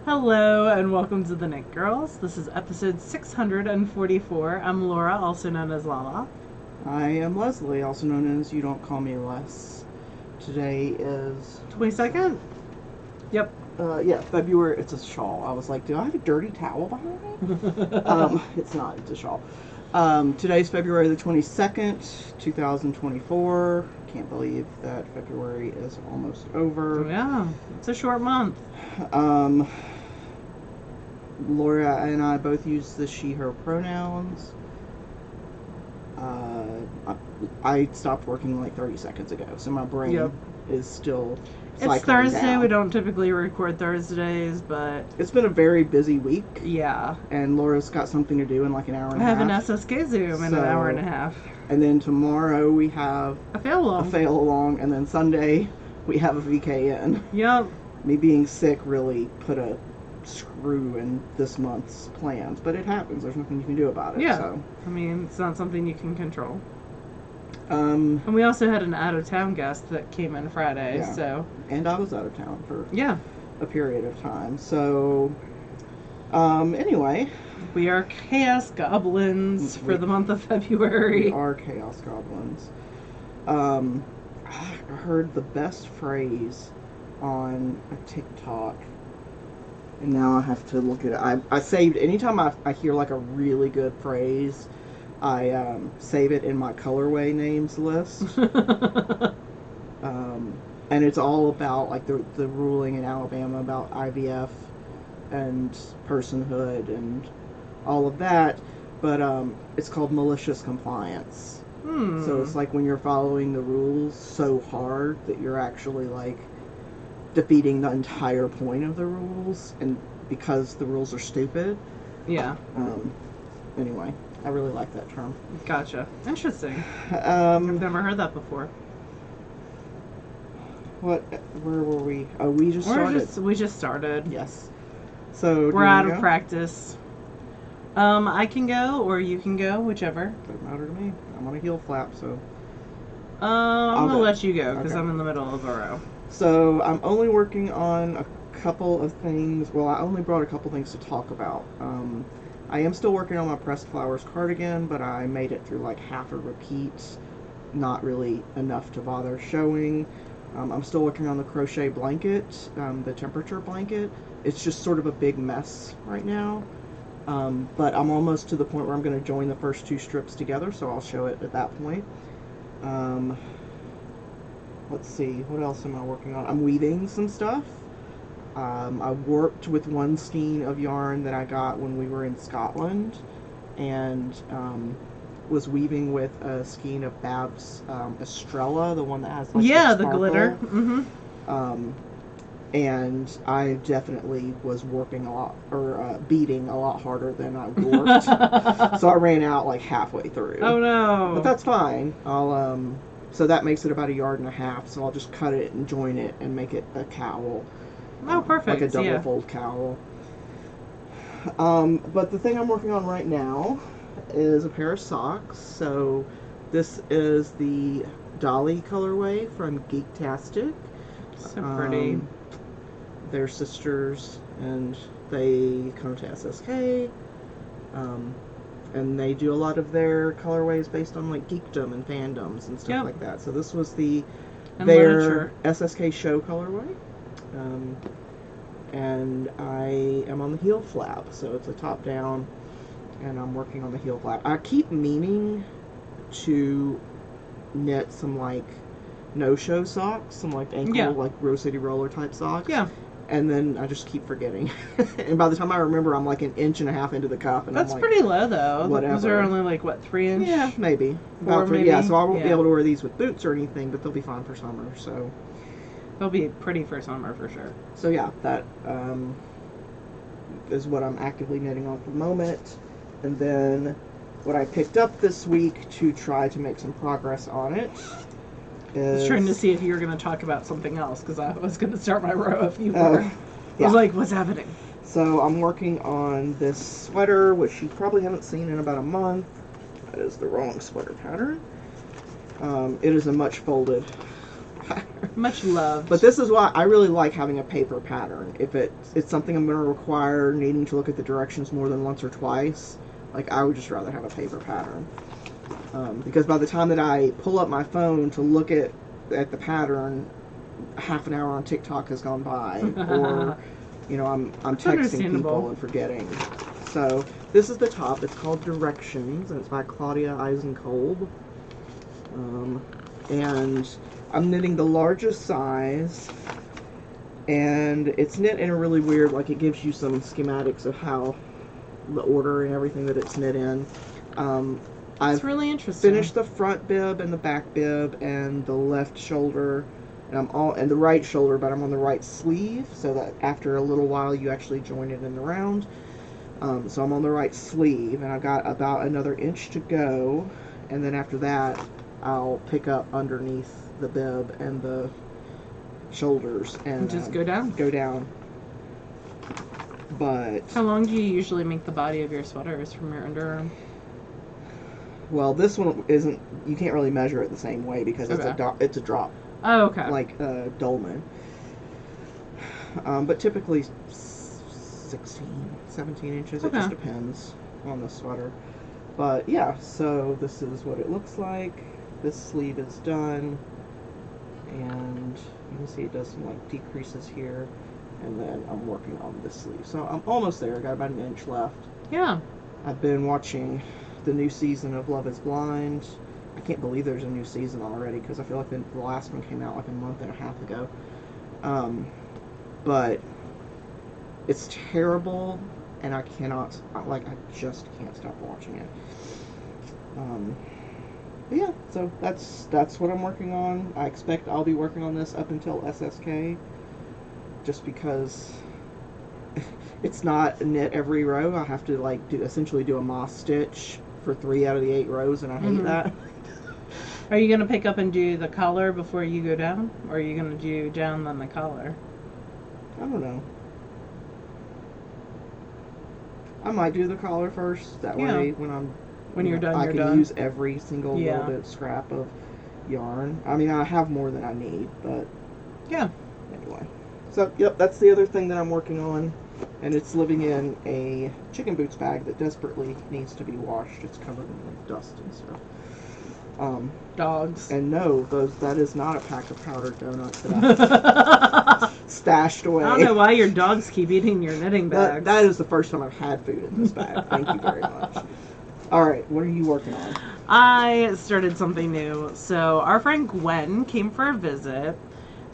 Hello and welcome to the Knit Girls. This is episode 644. I'm Laura, also known as Lala. I am Leslie, also known as You Don't Call Me Les. Today is 22nd? Yep. Yeah, February. It's a shawl. I was like, do I have a dirty towel behind me? It's not. It's a shawl. Today's February the 22nd, 2024. Can't believe that February is almost over. Yeah, it's a short month. Laura and I both use the she, her pronouns. I stopped working like 30 seconds ago, so my brain is still cycling It's Thursday. down. We don't typically record Thursdays, but It's been a very busy week. Yeah. And Laura's got something to do in like an hour and a half. I have an SSK Zoom in an hour and a half. And then tomorrow we have a fail along. And then Sunday we have a VKN. Yep. Me being sick really put a screw in this month's plans, but it happens. There's nothing you can do about it. Yeah. So. I mean, it's not something you can control. And we also had an out-of-town guest that came in Friday, yeah. so... And I was out of town for a period of time. So, anyway. We are Chaos Goblins for the month of February. We are Chaos Goblins. I heard the best phrase on a TikTok, and now I have to look at it. I saved, anytime I hear like a really good phrase, I save it in my colorway names list. And it's all about like the ruling in Alabama about IVF and personhood and all of that, but it's called malicious compliance. So it's like when you're following the rules so hard that you're actually like defeating the entire point of the rules, and because the rules are stupid. Yeah. Anyway, I really like that term. Gotcha. Interesting. I've never heard that before. Where were we? Oh, we just started. Yes. So we're out of practice. I can go, or you can go, whichever. Doesn't matter to me. I'm on a heel flap, so. I'm gonna let you go because I'm in the middle of a row. So I'm only working on a couple of things. Well, I only brought a couple things to talk about. I am still working on my pressed flowers cardigan, but I made it through like half a repeat. Not really enough to bother showing. I'm still working on the crochet blanket, the temperature blanket. It's just sort of a big mess right now. But I'm almost to the point where I'm going to join the first two strips together, so I'll show it at that point. Let's see, what else am I working on? I'm weaving some stuff. I worked with one skein of yarn that I got when we were in Scotland, and was weaving with a skein of Bab's Estrella, the one that has like the glitter. And I definitely was working a lot, or beating a lot harder than I worked. So I ran out like halfway through. Oh no! But that's fine. So that makes it about 1.5 yards. So I'll just cut it and join it and make it a cowl. Oh, perfect! Like a double fold cowl. But the thing I'm working on right now is a pair of socks. So this is the Dolly colorway from Geektastic. So pretty. They're sisters, and they come to SSK, and they do a lot of their colorways based on like geekdom and fandoms and stuff like that. So this was their SSK show colorway, and I am on the heel flap, so it's a top down, and I'm working on the heel flap. I keep meaning to knit some like no-show socks, some like ankle like Rose City Roller type socks. Yeah. And then I just keep forgetting. And by the time I remember, I'm like 1.5 inches into the cup. And that's I'm like, pretty low, though. Whatever. Those are only like, what, 3 inch? Yeah, maybe. 4, maybe? Yeah, so I won't be able to wear these with boots or anything, but they'll be fine for summer, so. They'll be pretty for summer, for sure. So yeah, that is what I'm actively knitting on for the moment. And then what I picked up this week to try to make some progress on it I was trying to see if you were going to talk about something else, because I was going to start my row if you were. I was like, what's happening? So I'm working on this sweater, which you probably haven't seen in about a month. That is the wrong sweater pattern. It is a much folded pattern. Much loved. But this is why I really like having a paper pattern. If it's something I'm going to require needing to look at the directions more than once or twice, like I would just rather have a paper pattern. Because by the time that I pull up my phone to look at the pattern, half an hour on TikTok has gone by, or I'm texting people and forgetting. So this is the top. It's called Directions, and it's by Claudia Eisenkolb. And I'm knitting the largest size, and it's knit in a really weird, like it gives you some schematics of how the order and everything that it's knit in. It's really interesting. Finished the front bib and the back bib and the left shoulder, and the right shoulder, but I'm on the right sleeve, so that after a little while you actually join it in the round. So I'm on the right sleeve, and I've got about another inch to go, and then after that I'll pick up underneath the bib and the shoulders and just go down. But how long do you usually make the body of your sweaters from your underarm? Well, this one isn't. You can't really measure it the same way because it's a drop. Oh, okay. Like dolman. But typically 16, 17 inches. Okay. It just depends on the sweater. But yeah, so this is what it looks like. This sleeve is done, and you can see it does some like decreases here, and then I'm working on this sleeve. So I'm almost there. I got about an inch left. Yeah. I've been watching the new season of Love is Blind. I can't believe there's a new season already because I feel like the last one came out like a month and a half ago. But it's terrible, and I just can't stop watching it. But yeah, so that's what I'm working on. I expect I'll be working on this up until SSK, just because it's not knit every row. I have to essentially do a moss stitch for 3 out of the 8 rows, and I hate that. Are you gonna pick up and do the collar before you go down, or are you gonna do down then the collar? I don't know. I might do the collar first. That way, when you're done, I you're can done. use every single little bit scrap of yarn. I mean, I have more than I need, but yeah. Anyway, so yep, that's the other thing that I'm working on, and it's living in a chicken boots bag that desperately needs to be washed. It's covered in like dust and stuff. Dogs. And no, that is not a pack of powdered donuts that I stashed away. I don't know why your dogs keep eating your knitting bags. That is the first time I've had food in this bag. Thank you very much. All right, what are you working on? I started something new. So our friend Gwen came for a visit,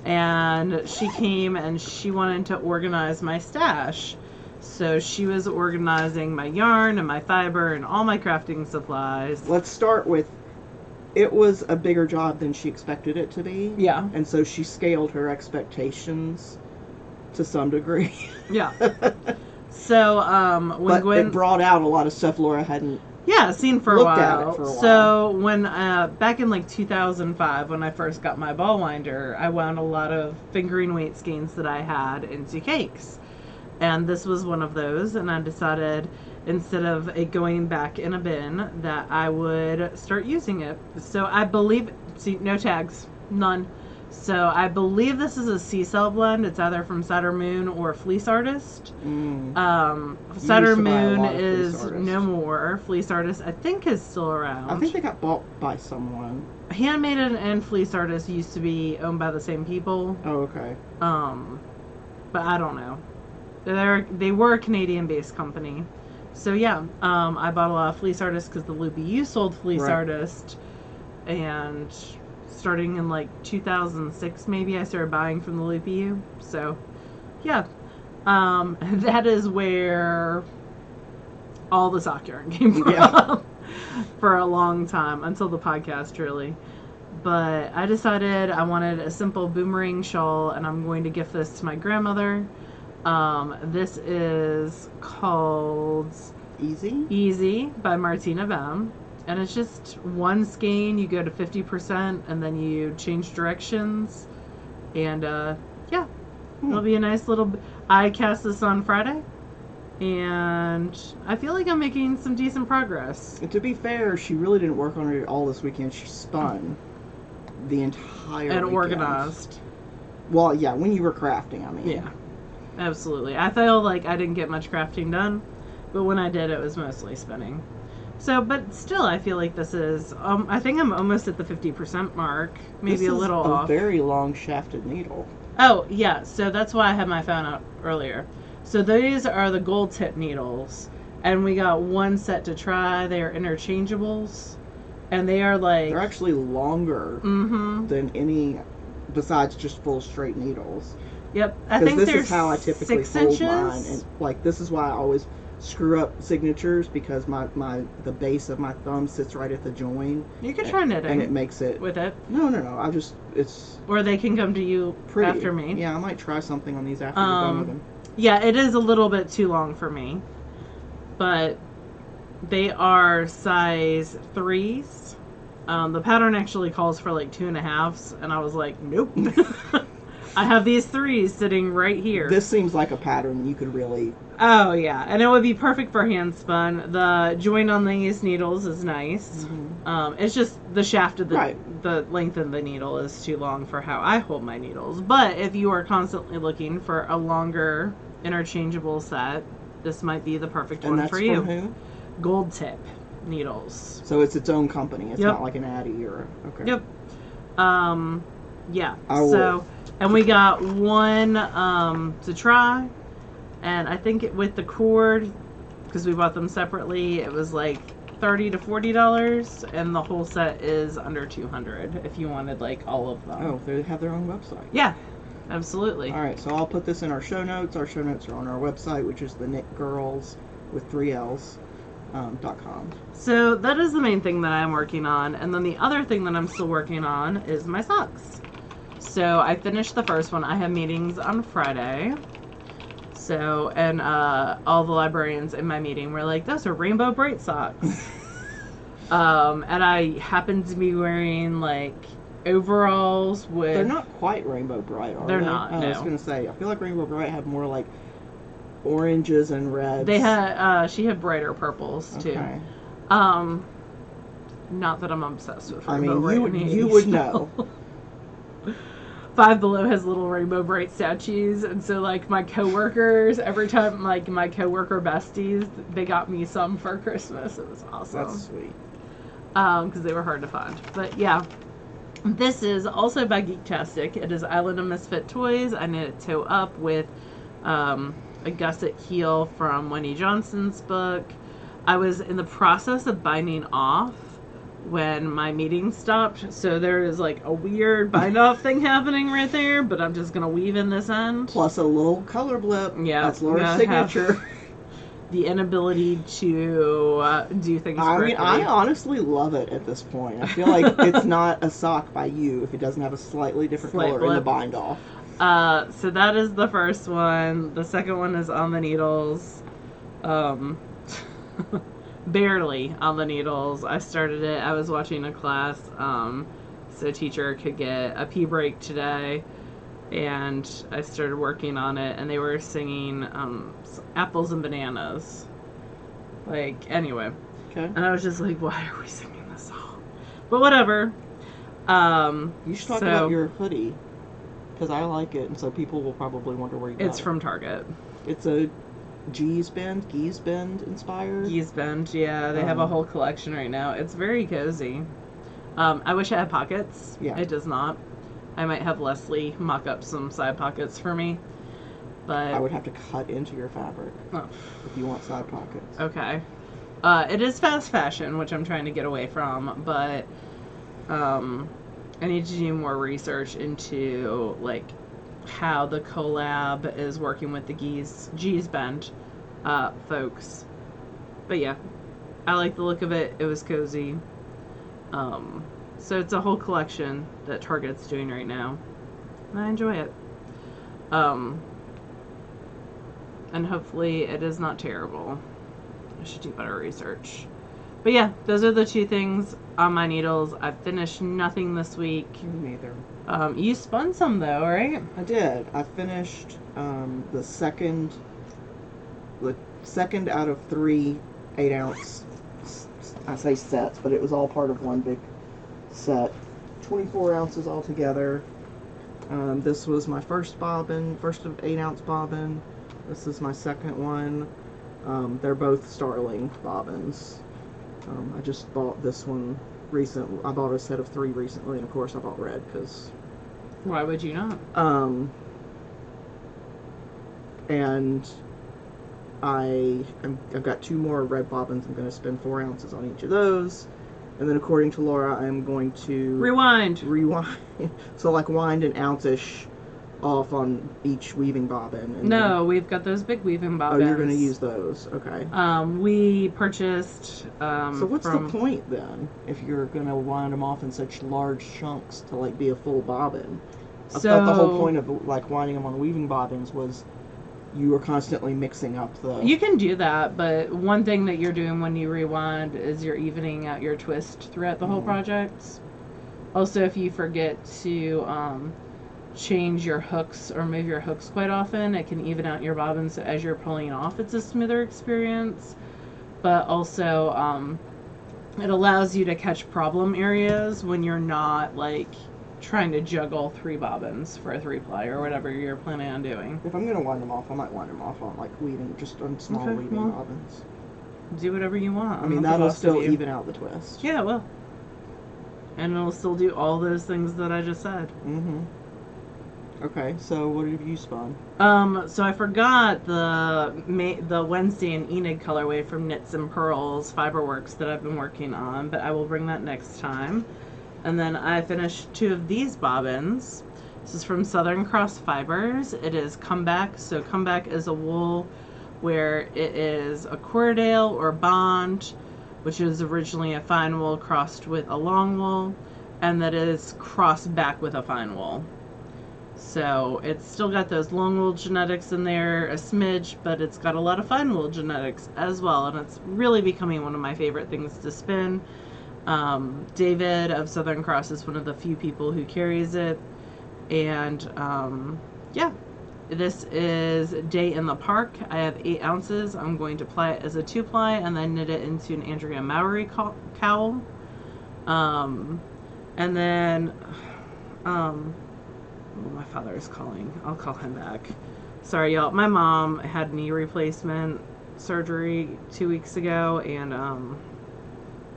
and she came and she wanted to organize my stash. So she was organizing my yarn and my fiber and all my crafting supplies. Let's start with, it was a bigger job than she expected it to be. Yeah. And so she scaled her expectations to some degree. Yeah. So when Gwen, it brought out a lot of stuff Laura hadn't seen for a looked while. at it for a while. So when back in like 2005, when I first got my ball winder, I wound a lot of fingering weight skeins that I had into cakes, and this was one of those. And I decided, instead of it going back in a bin, that I would start using it. So I believe, no tags, none. So I believe this is a C-Cell blend. It's either from Saturn Moon or Fleece Artist. Saturn Moon is no more. Fleece Artist, I think, is still around. I think they got bought by someone. Handmaiden and Fleece Artist used to be owned by the same people. Oh, okay. But I don't know. They were a Canadian-based company. So yeah, I bought a lot of Fleece Artist because the Loopy U sold Fleece Artist, and starting in like 2006 maybe I started buying from the Loopy U. So yeah, that is where all the sock yarn came from for a long time, until the podcast really. But I decided I wanted a simple boomerang shawl, and I'm going to gift this to my grandmother. This is called Easy by Martina Baum. And it's just one skein. You go to 50%, and then you change directions. And it'll be a nice little. I cast this on Friday, and I feel like I'm making some decent progress. And to be fair, she really didn't work on it all this weekend. She spun, the entire and weekend. organized. Well, yeah, when you were crafting, I mean. Yeah, absolutely. I feel like I didn't get much crafting done, but when I did, it was mostly spinning. So, but still, I feel like this is, I think I'm almost at the 50% mark, maybe this a little is a off. very long shafted needle. Oh, yeah, so that's why I had my phone out earlier. So these are the gold tip needles, and we got one set to try. They are interchangeables, and they are like... They're actually longer than any, besides just full straight needles. Yep, I think this they're is how I typically 6 fold inches. mine, and like this is why I always screw up signatures, because the base of my thumb sits right at the join. You could try knitting, and it makes it with it. No, it's or they can come to you pretty. after me. Yeah, I might try something on these after you're done with them. Yeah, it is a little bit too long for me, but they are size 3s. The pattern actually calls for like 2.5s, and I was like, nope. I have these 3s sitting right here. This seems like a pattern you could really... Oh, yeah. And it would be perfect for hand spun. The joint on these needles is nice. It's just the shaft of the length of the needle is too long for how I hold my needles. But if you are constantly looking for a longer interchangeable set, this might be the perfect one for you. And that's from who? Gold Tip Needles. So it's its own company. It's not like an Addy or... Okay. Yep. Yeah. So... And we got one to try, and I think with the cord, because we bought them separately, it was like $30 to $40, and the whole set is under $200 if you wanted like all of them. Oh, they have their own website. Yeah, absolutely. All right, so I'll put this in our show notes. Our show notes are on our website, which is TheKnitGirlls with 3 L's. .com. So that is the main thing that I'm working on, and then the other thing that I'm still working on is my socks. So I finished the first one. I have meetings on Friday. So, and all the librarians in my meeting were like, those are Rainbow Bright socks. And I happened to be wearing like overalls with... They're not quite Rainbow Bright, are they? They're not, no. I was going to say, I feel like Rainbow Bright had more like oranges and reds. They had, she had brighter purples too. Okay. Not that I'm obsessed with I Rainbow mean, Bright. you would know. Five Below has little Rainbow Bright statues, and so like my coworkers, every time like my coworker besties, they got me some for Christmas. It was awesome. That's sweet. Because they were hard to find. But yeah, this is also by Geektastic. It is Island of Misfit Toys. I knit it toe up with a gusset heel from Wendy Johnson's book. I was in the process of binding off when my meeting stopped, so there is like a weird bind off thing happening right there, but I'm just gonna weave in this end. Plus a little color blip. Yeah, that's Laura's signature. The inability to do things correctly. I mean, I honestly love it at this point. I feel like it's not a sock by you if it doesn't have a slightly different color in the bind off. So that is the first one. The second one is on the needles. Barely on the needles. I started it. I was watching a class, so teacher could get a pee break today, and I started working on it, and they were singing Apples and Bananas. Like, anyway. Okay. And I was just like, why are we singing this song? But whatever. You should talk about your hoodie, because I like it, and so people will probably wonder where you got it. It's from Target. It's a Geesbend inspired? Geesbend, yeah. They have a whole collection right now. It's very cozy. I wish it had pockets. Yeah. It does not. I might have Leslie mock up some side pockets for me. But I would have to cut into your fabric if you want side pockets. Okay. It is fast fashion, which I'm trying to get away from, but I need to do more research into like how the collab is working with the Geesbend folks. But yeah, I like the look of it. It was cozy. So it's a whole collection that Target's doing right now, and I enjoy it. And hopefully it is not terrible. I should do better research. But yeah, those are the two things on my needles. I finished nothing this week. Me neither. You spun some though, right? I did. I finished the second out of 3 8-ounce. I say sets, but it was all part of one big set. 24 ounces altogether. This was my first bobbin, first of 8-ounce bobbin. This is my second one. They're both Starling bobbins. I just bought this one recently. I bought a set of 3 recently, and of course I bought red because. Why would you not? And I've got 2 more red bobbins. I'm going to spend 4 ounces on each of those. And then according to Laura, I'm going to rewind. So like wind an ounce-ish off on each weaving bobbin. And no, we've got those big weaving bobbins. Oh, you're going to use those. Okay. We purchased so what's the point then if you're going to wind them off in such large chunks to like be a full bobbin? I thought the whole point of like winding them on weaving bobbins was you were constantly mixing up the... You can do that, but one thing that you're doing when you rewind is you're evening out your twist throughout the whole project. Also, if you forget to change your hooks or move your hooks quite often, it can even out your bobbins, so as you're pulling off, it's a smoother experience. But also, it allows you to catch problem areas when you're not, like, trying to juggle 3 bobbins for a 3-ply or whatever you're planning on doing. If I'm going to wind them off, I might wind them off on like weaving, just on small weaving bobbins. Do whatever you want. I mean, that'll still even out the twist. Yeah, it will. And it'll still do all those things that I just said. Mm-hmm. Okay, so what have you spun? So I forgot the Wednesday and Enid colorway from Knits and Pearls Fiberworks that I've been working on, but I will bring that next time. And then I finished 2 of these bobbins. This is from Southern Cross Fibers. It is Comeback. So Comeback is a wool where it is a Cordale or Bond, which is originally a fine wool crossed with a long wool, and that is crossed back with a fine wool. So it's still got those long wool genetics in there, a smidge, but it's got a lot of fine wool genetics as well, and it's really becoming one of my favorite things to spin. David of Southern Cross is one of the few people who carries it, and yeah, this is Day in the Park. I have 8 ounces. I'm going to ply it as a 2-ply and then knit it into an Andrea Mowry cowl. And then my father is calling. I'll call him back. Sorry, y'all. My mom had knee replacement surgery 2 weeks ago, and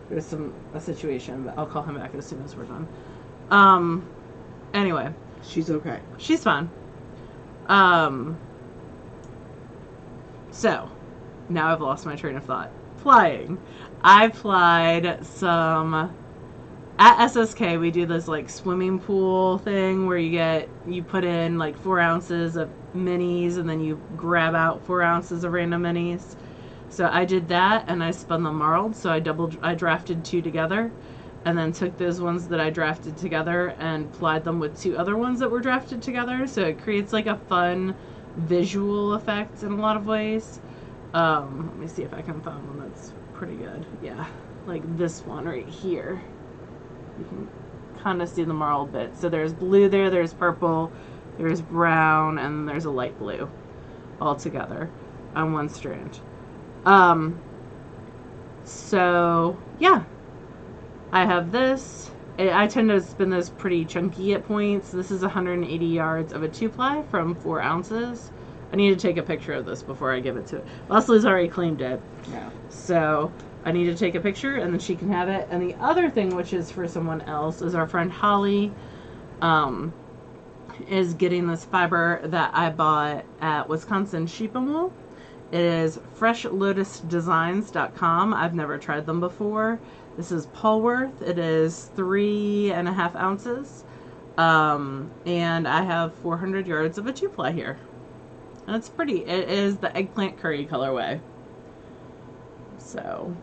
there's a situation, but I'll call him back as soon as we're done. Anyway. She's okay. She's fine. So, now I've lost my train of thought. Plying. I plied some... At SSK, we do this, like, swimming pool thing where you put in, like, 4 ounces of minis, and then you grab out 4 ounces of random minis. So I did that, and I spun them marled, so I drafted 2 together, and then took those ones that I drafted together and plied them with 2 other ones that were drafted together, so it creates, like, a fun visual effect in a lot of ways. Let me see if I can find one that's pretty good. Yeah, like this one right here. You can kind of see the marled bit. So there's blue there, there's purple, there's brown, and there's a light blue all together on one strand. So yeah, I have this. I tend to spin this pretty chunky at points. This is 180 yards of a 2-ply from 4 ounces. I need to take a picture of this before I give it to it. Leslie's already claimed it. Yeah. So I need to take a picture and then she can have it. And the other thing, which is for someone else, is our friend Holly is getting this fiber that I bought at Wisconsin Sheep and Wool. It is freshlotusdesigns.com. I've never tried them before. This is Polworth. It is 3.5 ounces. And I have 400 yards of a 2-ply here. And it's pretty. It is the eggplant curry colorway. So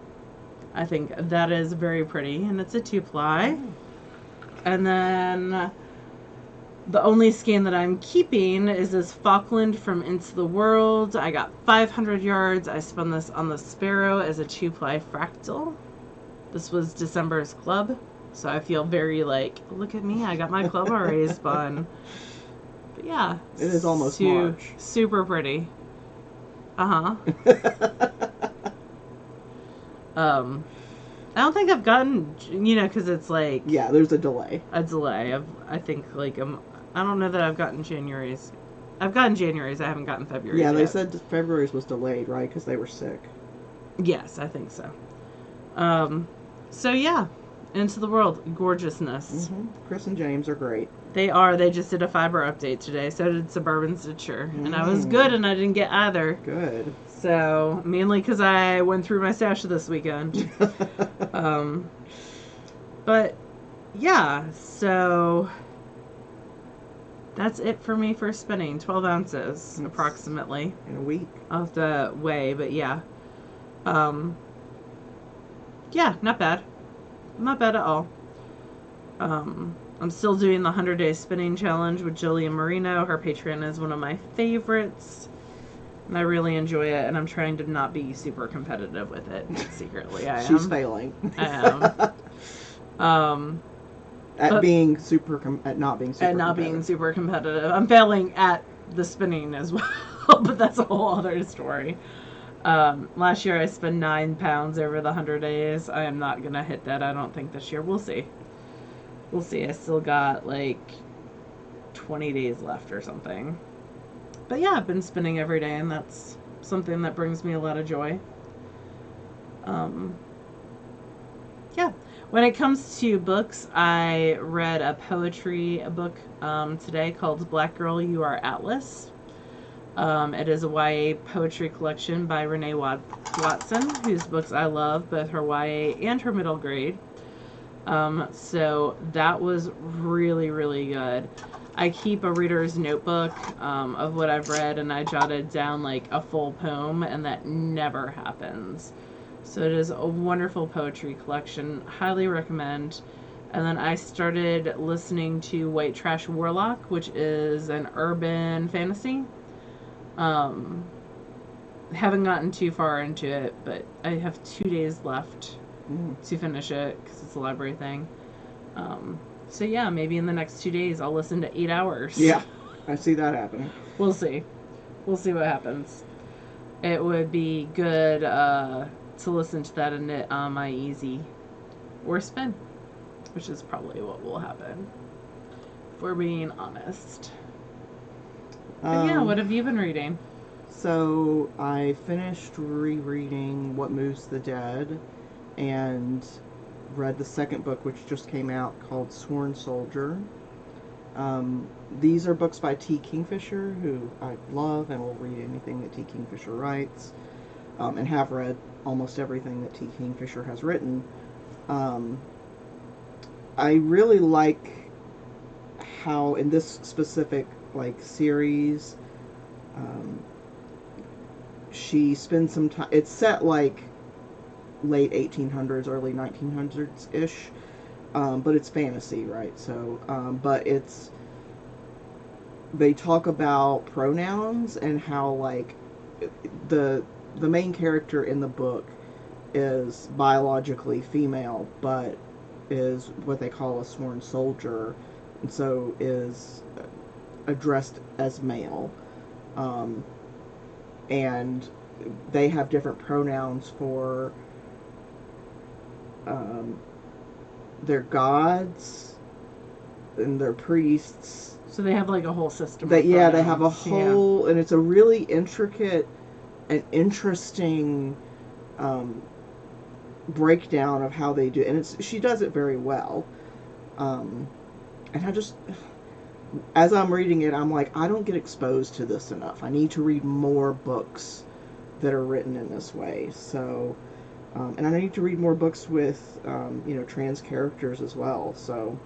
I think that is very pretty. And it's a 2-ply. And then the only skein that I'm keeping is this Falkland from Into the World. I got 500 yards. I spun this on the Sparrow as a 2-ply fractal. This was December's club. So I feel very like, look at me, I got my club already spun. But yeah. It is almost March. Super pretty. I don't think I've gotten, because it's like Yeah, there's a delay. a delay of, I think, like, I don't know that I've gotten January's. I've gotten January's, I haven't gotten February's Yeah, they yet. said February's was delayed, right? Because they were sick. Yes, I think so. So yeah, Into the World, gorgeousness. Chris and James are great. They are. They just did a fiber update today. So did Suburban Stitcher. And I was good and I didn't get either. Good. So, mainly because I went through my stash this weekend. But, yeah. So, that's it for me for spinning. 12 ounces, approximately. In a week. I'll have to weigh, but yeah. Yeah, not bad. Not bad at all. I'm still doing the 100-day spinning challenge with Jillian Marino. Her Patreon is one of my favorites. And I really enjoy it, and I'm trying to not be super competitive with it. Secretly, I am. She's failing. I am. At not being super competitive. I'm failing at the spinning as well, but that's a whole other story. Last year I spent 9 pounds over the 100 days. I am not gonna hit that, I don't think, this year. We'll see. We'll see. I still got like 20 days left or something. But yeah, I've been spinning every day, and that's something that brings me a lot of joy. Yeah. When it comes to books, I read a poetry book today called Black Girl, You Are Atlas. It is a YA poetry collection by Renee Watson, whose books I love, both her YA and her middle grade. So that was really, really good. I keep a reader's notebook of what I've read, and I jotted down like a full poem, and that never happens. So it is a wonderful poetry collection. Highly recommend. And then I started listening to White Trash Warlock, which is an urban fantasy. Haven't gotten too far into it, but I have 2 days left to finish it because it's a library thing. So yeah, maybe in the next 2 days I'll listen to 8 hours. Yeah, I see that happening. We'll see. We'll see what happens. It would be good to listen to that and knit on my easy or spin, which is probably what will happen, if we're being honest. But yeah, what have you been reading? So I finished rereading What Moves the Dead and read the second book, which just came out, called Sworn Soldier. These are books by T. Kingfisher, who I love and will read anything that T. Kingfisher writes, and have read almost everything that T. Kingfisher has written. I really like how in this specific series, she spends some time. It's set like late 1800s, early 1900s ish, but it's fantasy, right? So, but they talk about pronouns and how the main character in the book is biologically female, but is what they call a sworn soldier, and so is addressed as male. And they have different pronouns for their gods and their priests. So they have like a whole system. They have a whole, and it's a really intricate and interesting breakdown of how they do, and she does it very well. And I just, as I'm reading it, I'm like, I don't get exposed to this enough. I need to read more books that are written in this way. So, and I need to read more books with, trans characters as well. So,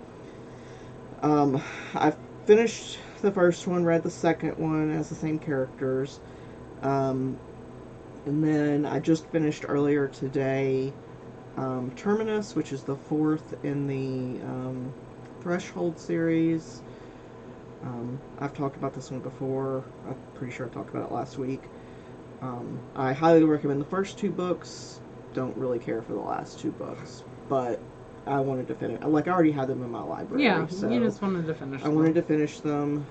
I've finished the first one, read the second one, as the same characters. And then I just finished earlier today Terminus, which is the fourth in the Threshold series. I've talked about this one before. I'm pretty sure I talked about it last week. I highly recommend the first 2 books. Don't really care for the last 2 books, but I wanted to finish. I already had them in my library. Yeah, so you just wanted to finish them. I wanted to finish them.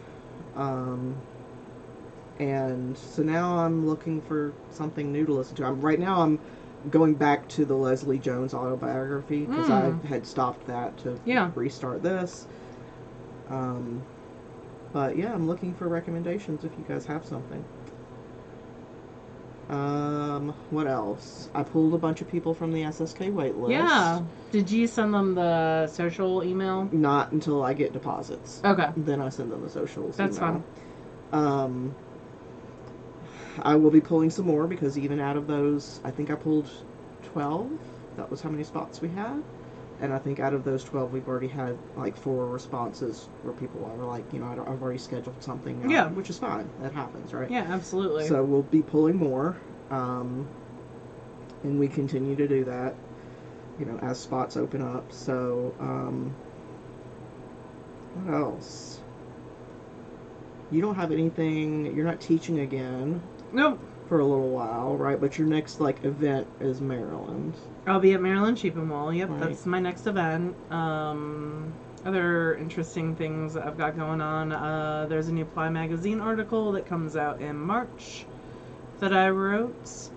And so now I'm looking for something new to listen to. Right now I'm going back to the Leslie Jones autobiography, because I had stopped that to restart this. But yeah, I'm looking for recommendations if you guys have something. What else? I pulled a bunch of people from the SSK waitlist. Yeah. Did you send them the social email? Not until I get deposits. Okay. Then I send them the socials. That's fine. I will be pulling some more because even out of those, I think I pulled 12. That was how many spots we had. And I think out of those 12, we've already had like 4 responses where people are like, I've already scheduled something. Which is fine. That happens, right? Yeah, absolutely. So we'll be pulling more. And we continue to do that, as spots open up. So, what else? You don't have anything, you're not teaching again. Nope. For a little while, right? But your next, event is Maryland. I'll be at Maryland Sheep & Wool. Yep, right. That's my next event. Other interesting things I've got going on. There's a new Ply Magazine article that comes out in March that I wrote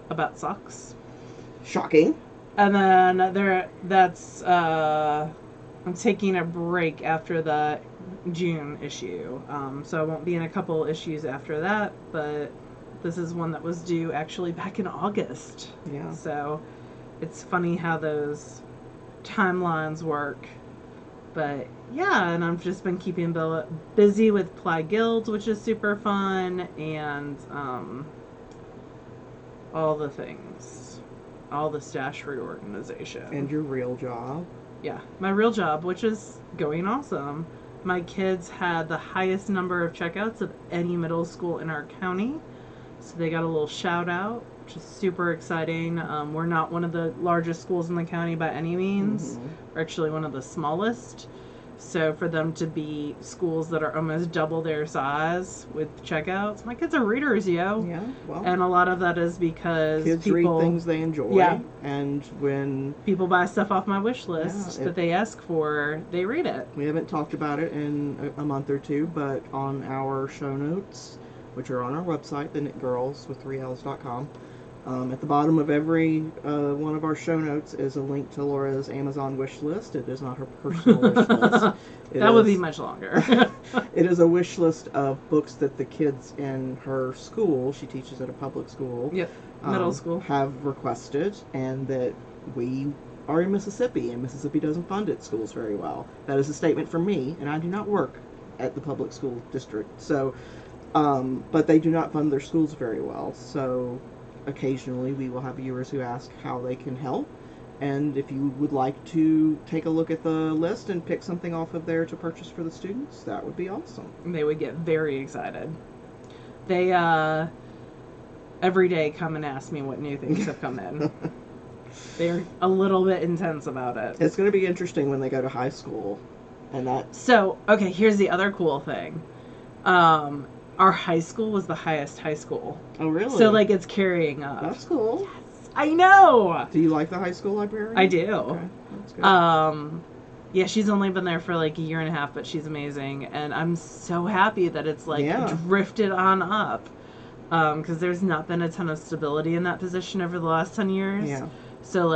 about socks. Shocking. And then I'm taking a break after the June issue. So I won't be in a couple issues after that, but this is one that was due actually back in August. Yeah. So it's funny how those timelines work. But yeah, and I've just been keeping busy with Ply Guilds, which is super fun, and all the things. All the stash reorganization. And your real job. Yeah, my real job, which is going awesome. My kids had the highest number of checkouts of any middle school in our county. So they got a little shout out, which is super exciting. We're not one of the largest schools in the county by any means. We're actually one of the smallest. So for them to be schools that are almost double their size with checkouts, my kids are readers, yo. Yeah, well. And a lot of that is because kids read things they enjoy. Yeah. And when people buy stuff off my wish list that they ask for, they read it. We haven't talked about it in a month or two, but on our show notes, which are on our website, TheKnitGirlls with 3Ls.com. At the bottom of every one of our show notes is a link to Laura's Amazon wish list. It is not her personal wish list. That would be much longer. It is a wish list of books that the kids in her school, she teaches at a public school, middle school, have requested, and that we are in Mississippi, and Mississippi doesn't fund its schools very well. That is a statement from me, and I do not work at the public school district. So, but they do not fund their schools very well. So occasionally we will have viewers who ask how they can help, and if you would like to take a look at the list and pick something off of there to purchase for the students, that would be awesome. They would get very excited. They every day come and ask me what new things have come in. They're a little bit intense about it. It's going to be interesting when they go to high school, and that. So okay, here's the other cool thing. Our high school was the highest high school. Oh, really? So, it's carrying up. That's cool. Yes, I know. Do you like the high school librarian? I do. Okay, that's good. Yeah, she's only been there for a year and a half, but she's amazing, and I'm so happy that it's drifted on up. Because there's not been a ton of stability in that position over the last 10 years. Yeah. So,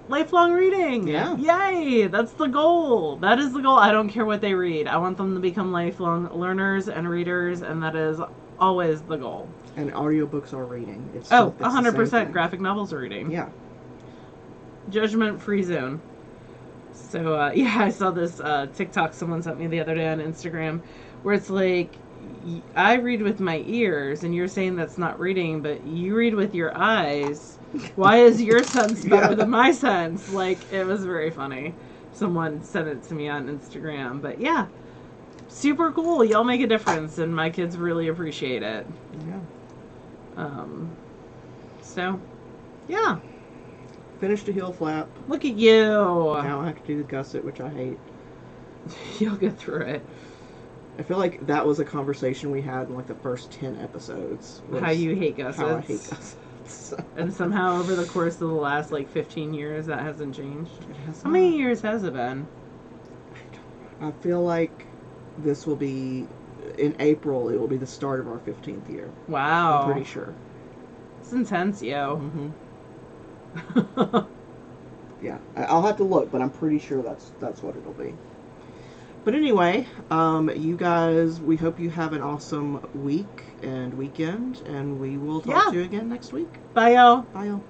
lifelong reading. Yeah. Yay! That's the goal. That is the goal. I don't care what they read. I want them to become lifelong learners and readers, and that is always the goal. And audiobooks are reading. It's 100% graphic novels are reading. Yeah. Judgment-free zone. So, I saw this TikTok someone sent me the other day on Instagram where it's I read with my ears, and you're saying that's not reading, but you read with your eyes. Why is your sense better than my sense? It was very funny. Someone sent it to me on Instagram. But yeah, super cool. Y'all make a difference, and my kids really appreciate it. Yeah. So, yeah. Finished a heel flap. Look at you. Now I have to do the gusset, which I hate. You'll get through it. I feel like that was a conversation we had in the first 10 episodes. How you hate gussets. How I hate gussets. And somehow over the course of the last 15 years that hasn't changed. How many years has it been? I feel like this will be, in April, it will be the start of our 15th year. Wow. I'm pretty sure. It's intense, yo. Mm-hmm. Yeah, I'll have to look, but I'm pretty sure that's what it'll be. But anyway, you guys, we hope you have an awesome week and weekend, and we will talk Yeah. to you again next week. Bye, y'all. Bye, y'all.